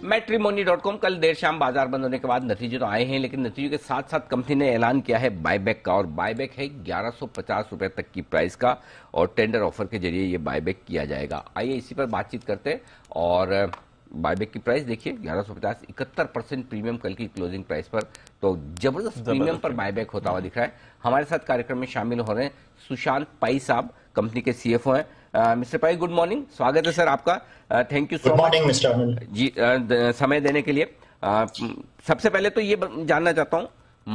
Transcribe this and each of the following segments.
मैट्रिमोनी.com कल देर शाम बाजार बंद होने के बाद नतीजे तो आए हैं, लेकिन नतीजों के साथ साथ कंपनी ने ऐलान किया है बायबैक का, और बायबैक है 1150 रुपए तक की प्राइस का, और टेंडर ऑफर के जरिए ये बायबैक किया जाएगा। आइए इसी पर बातचीत करते हैं। और बायबैक की प्राइस देखिए 1150, 71% प्रीमियम कल की क्लोजिंग प्राइस पर, तो जबरदस्त प्रीमियम पर बायबैक होता हुआ दिख रहा है। हमारे साथ कार्यक्रम में शामिल हो रहे हैं सुशांत पाई साहब, कंपनी के सीएफओ हैं। मिस्टर पाई, गुड मॉर्निंग, स्वागत है सर आपका। Thank you so much. Good morning mister Anil ji, समय देने के लिए। सबसे पहले तो ये जानना चाहता हूं,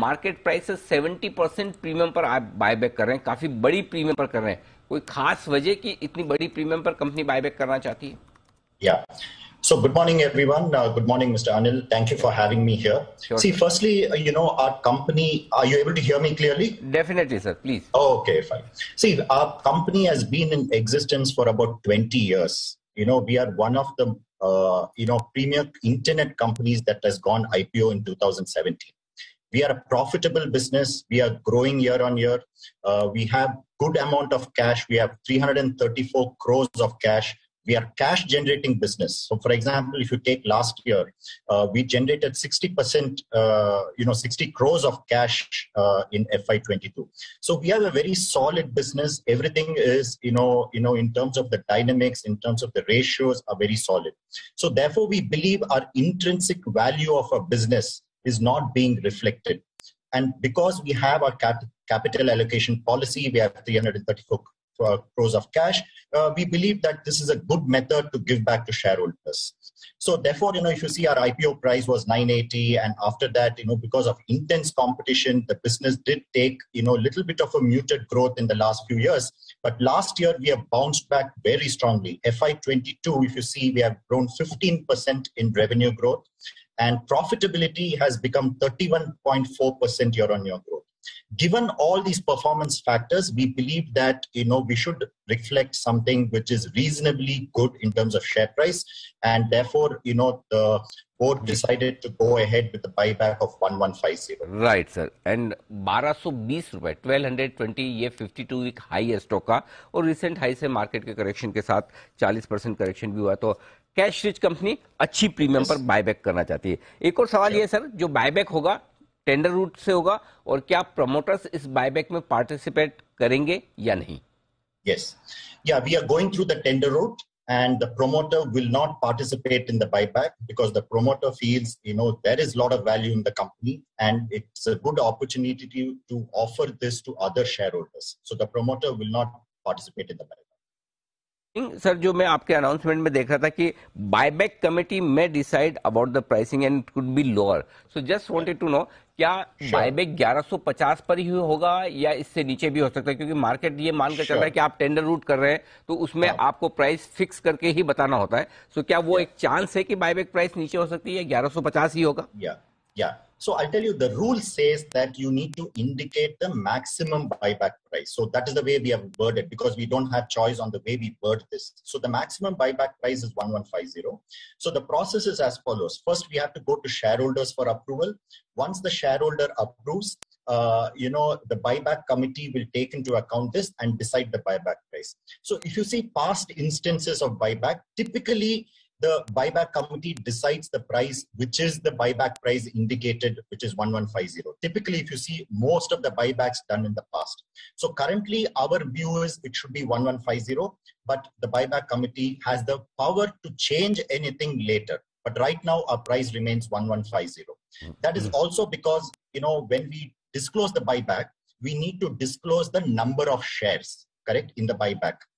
मार्केट प्राइस से 70% प्रीमियम पर आप बायबैक कर रहे हैं, काफी बड़ी प्रीमियम पर कर रहे हैं। कोई खास वजह कि इतनी बड़ी प्रीमियम पर कंपनी बायबैक करना चाहती है? या So good morning, everyone. Good morning, Mr. Anil. Thank you for having me here. Sure. See, firstly, our company, are you able to hear me clearly? Definitely, sir. Please. Okay, fine. See, our company has been in existence for about 20 years. We are one of the, premier internet companies that has gone IPO in 2017. We are a profitable business. We are growing year on year. We have good amount of cash. We have 334 crores of cash. We are cash generating business. So for example, if you take last year, we generated 60%, 60 crores of cash in FY22. So we have a very solid business. Everything is, in terms of the dynamics, in terms of the ratios are very solid. So therefore we believe our intrinsic value of our business is not being reflected. And because we have our capital allocation policy, we have 334 crores of cash, we believe that this is a good method to give back to shareholders. So therefore, if you see our IPO price was 980, and after that, because of intense competition, the business did take, little bit of a muted growth in the last few years. But last year, we have bounced back very strongly. FY22, if you see, we have grown 15% in revenue growth, and profitability has become 31.4% year-on-year growth. Given all these performance factors, we believe that we should reflect something which is reasonably good in terms of share price, and therefore the board decided to go ahead with the buyback of 1150. Right, sir. And 1220 रुपए 1220, ये 52 week high है stock का, और recent high से market के correction के साथ 40% correction भी हुआ, तो कैश रिच कंपनी अच्छी प्रीमियम पर बायबैक करना चाहती है। एक और सवाल ये सर, जो बायबैक होगा टेंडर रूट से होगा, और क्या प्रमोटर्स इस बायबैक में पार्टिसिपेट करेंगे या नहीं? Yes. Yeah, we are going through the tender route, and the promoter will not participate in the buyback because the promoter feels, there is a lot of value in the company, and it's a good opportunity to offer this to other shareholders. So the promoter will not participate in the buyback. Sir, जो मैं आपके announcement में देख रहा था कि buyback committee में decide about the pricing and it could be lower, so just wanted to know, क्या बायबैक 1150 पर ही होगा या इससे नीचे भी हो सकता है? क्योंकि मार्केट ये मानकर चल रहा है कि आप टेंडर रूट कर रहे हैं, तो उसमें आपको प्राइस फिक्स करके ही बताना होता है। सो क्या वो एक चांस है कि बायबैक प्राइस नीचे हो सकती है, 1150 ही होगा? Yeah. So I'll tell you, the rule says that you need to indicate the maximum buyback price. So that is the way we have worded, because we don't have choice on the way we word this. So the maximum buyback price is 1150. So the process is as follows. First, we have to go to shareholders for approval. Once the shareholder approves, the buyback committee will take into account this and decide the buyback price. So if you see past instances of buyback, typically the buyback committee decides the price, which is the buyback price indicated, which is 1150. Typically, if you see most of the buybacks done in the past. So currently our view is it should be 1150, but the buyback committee has the power to change anything later. But right now our price remains 1150. That is also because, when we disclose the buyback, we need to disclose the number of shares, correct, in the buyback.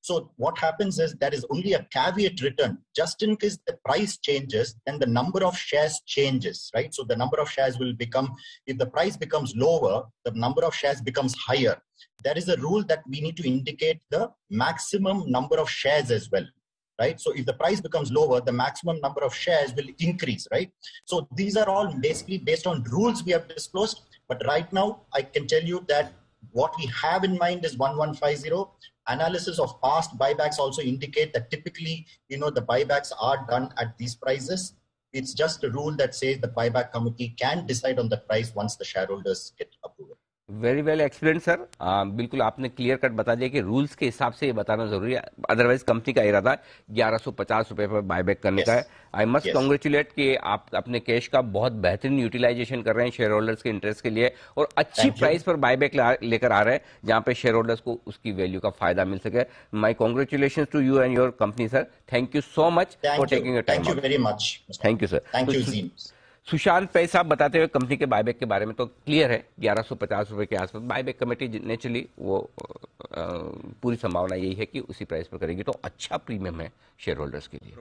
So what happens is there is only a caveat written, just in case the price changes, then the number of shares changes, right? So the number of shares will become, if the price becomes lower, the number of shares becomes higher. There is a rule that we need to indicate the maximum number of shares as well, right? So if the price becomes lower, the maximum number of shares will increase, right? So these are all basically based on rules we have disclosed. But right now, I can tell you that what we have in mind is 1150. Analysis of past buybacks also indicate that typically, the buybacks are done at these prices. It's just a rule that says the buyback committee can decide on the price once the shareholders get approval. Very well explain sir. बिल्कुल आपने clear cut बता दिया कि rules के हिसाब से ये बताना जरूरी है, अदरवाइज कंपनी का इरादा 1150 रुपए पर बायबैक करने का है। आई मस्ट कॉन्ग्रेचुलेट कि आप अपने कैश का बहुत बेहतरीन यूटिलाइजेशन कर रहे हैं शेयर होल्डर्स के इंटरेस्ट के लिए, और अच्छी प्राइस पर बायबैक लेकर आ रहे हैं जहां पे शेयर होल्डर्स को उसकी वैल्यू का फायदा मिल सके। My congratulation to you and your company sir. Thank you so much for taking your time. Thank you very much. Thank you sir. Thank you ji. Sushant भाई साहब बताते हुए कंपनी के बायबैक के बारे में, तो क्लियर है 1150 रुपए के आसपास बायबैक कमेटी नेचुरली वो पूरी संभावना यही है कि उसी प्राइस पर करेगी, तो अच्छा प्रीमियम है शेयर होल्डर्स के लिए,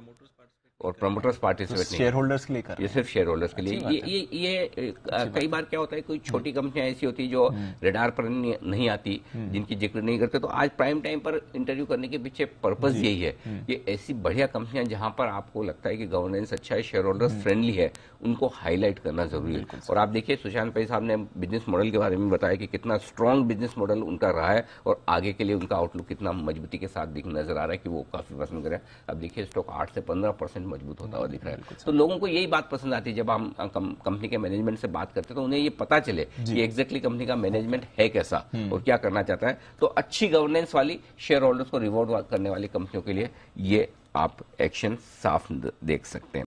और प्रमोटर्स पार्टिसिपेट नहीं, शेयर होल्डर्स के लिए कर, ये सिर्फ शेयर होल्डर्स के लिए। ये कई बार क्या होता है, कोई छोटी कंपनियां ऐसी होती है जो रडार पर नहीं आती, जिनकी जिक्र नहीं करते, तो आज प्राइम टाइम पर इंटरव्यू करने के पीछे पर्पस यही है। ये ऐसी बढ़िया कंपनियां जहां पर आपको लगता है कि गवर्नेंस अच्छा है, शेयर होल्डर्स फ्रेंडली है, उनको हाईलाइट करना जरूरी है। और आप देखिए सुशांत भाई साहब ने बिजनेस मॉडल के बारे में बताया कि कितना स्ट्रांग बिजनेस मॉडल उनका रहा है, और आगे के लिए उनका आउटलुक कितना मजबूती के साथ दिख नजर आ रहा है कि वो काफी पसंद करें। अब देखिए स्टॉक 8 से 15% मजबूत होता हुआ दिख रहा है। तो लोगों को यही बात पसंद आती है जब हम कंपनी के मैनेजमेंट से बात करते हैं, तो उन्हें ये पता चले कि एग्जैक्टली कंपनी का मैनेजमेंट है कैसा और क्या करना चाहता है। तो अच्छी गवर्नेंस वाली, शेयर होल्डर्स को रिवॉर्ड करने वाली कंपनियों के लिए ये आप एक्शन साफ देख सकते हैं।